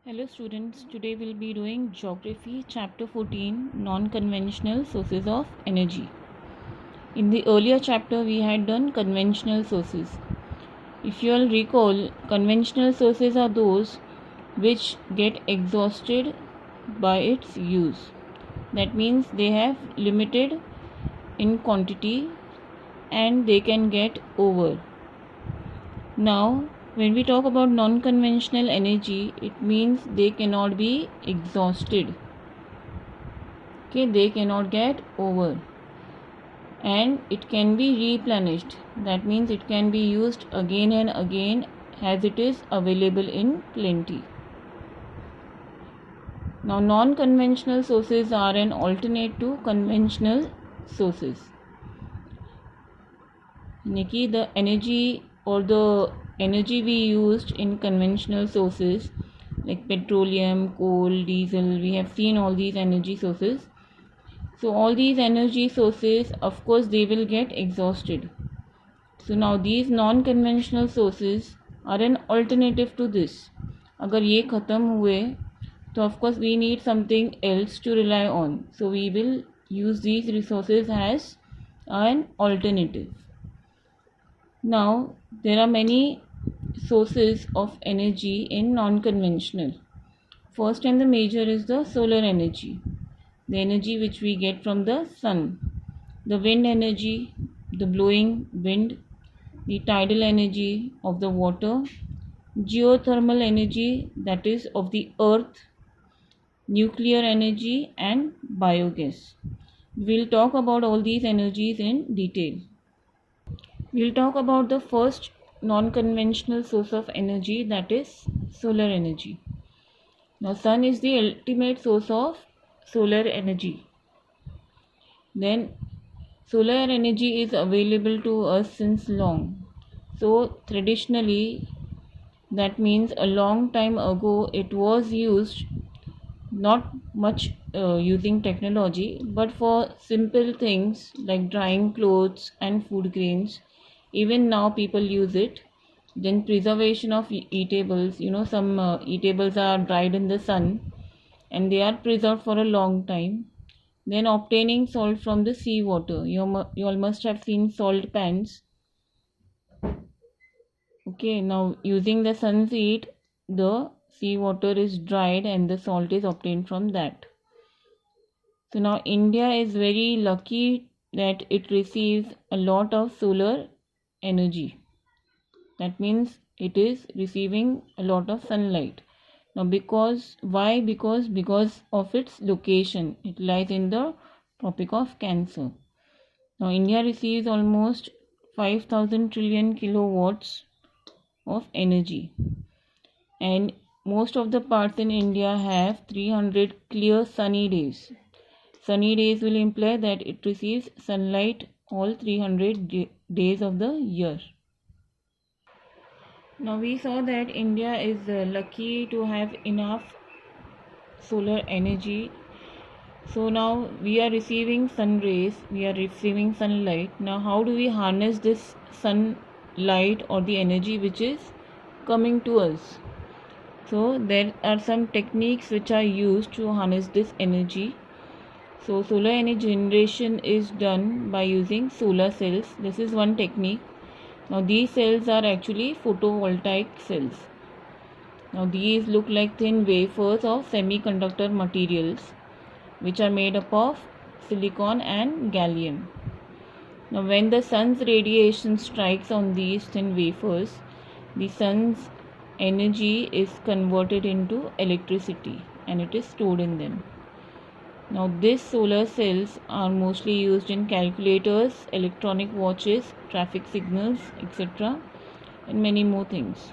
Hello students, today we'll be doing Geography Chapter 14 Non-Conventional Sources of Energy. In the earlier chapter we had done conventional sources. If you all recall, conventional sources are those which get exhausted by its use. That means they have limited in quantity and they can get over. Now when we talk about non-conventional energy, it means they cannot be exhausted. Okay, they cannot get over, and it can be replenished. That means it can be used again and again as it is available in plenty. Now non-conventional sources are an alternate to conventional sources. The energy we used in conventional sources like petroleum, coal, diesel, we have seen all these energy sources. So all these energy sources, of course, they will get exhausted. So now these non-conventional sources are an alternative to this. अगर ये ख़त्म हुए तो of course we need something else to rely on. So we will use these resources as an alternative. Now there are many sources of energy in non-conventional. First and the major is the solar energy, the energy which we get from the sun, the wind energy, the blowing wind, the tidal energy of the water, geothermal energy, that is of the earth, nuclear energy and biogas. We'll talk about all these energies in detail. We'll talk about the first non-conventional source of energy, that is solar energy. Now sun is the ultimate source of solar energy. Then solar energy is available to us since long. So traditionally, that means a long time ago, it was used, not much using technology, but for simple things like drying clothes and food grains. Even now people use it. Then preservation of eatables, some eatables are dried in the sun and they are preserved for a long time. Then obtaining salt from the sea water. You all must have seen salt pans. Okay, now using the sun's heat, the sea water is dried and the salt is obtained from that. So now India is very lucky that it receives a lot of solar energy. That means it is receiving a lot of sunlight. Now why? Because of its location. It lies in the Tropic of Cancer. Now India receives almost 5,000 trillion kilowatts of energy, and most of the parts in India have 300 clear sunny days. Sunny days will imply that it receives sunlight all 300 days of the year. Now we saw that India is lucky to have enough solar energy. So now we are receiving sun rays, we are receiving sunlight. Now how do we harness this sunlight or the energy which is coming to us? So there are some techniques which are used to harness this energy. So solar energy generation is done by using solar cells. This is one technique. Now these cells are actually photovoltaic cells. Now these look like thin wafers of semiconductor materials which are made up of silicon and gallium. Now when the sun's radiation strikes on these thin wafers, the sun's energy is converted into electricity and it is stored in them. Now these solar cells are mostly used in calculators, electronic watches, traffic signals, etc., and many more things.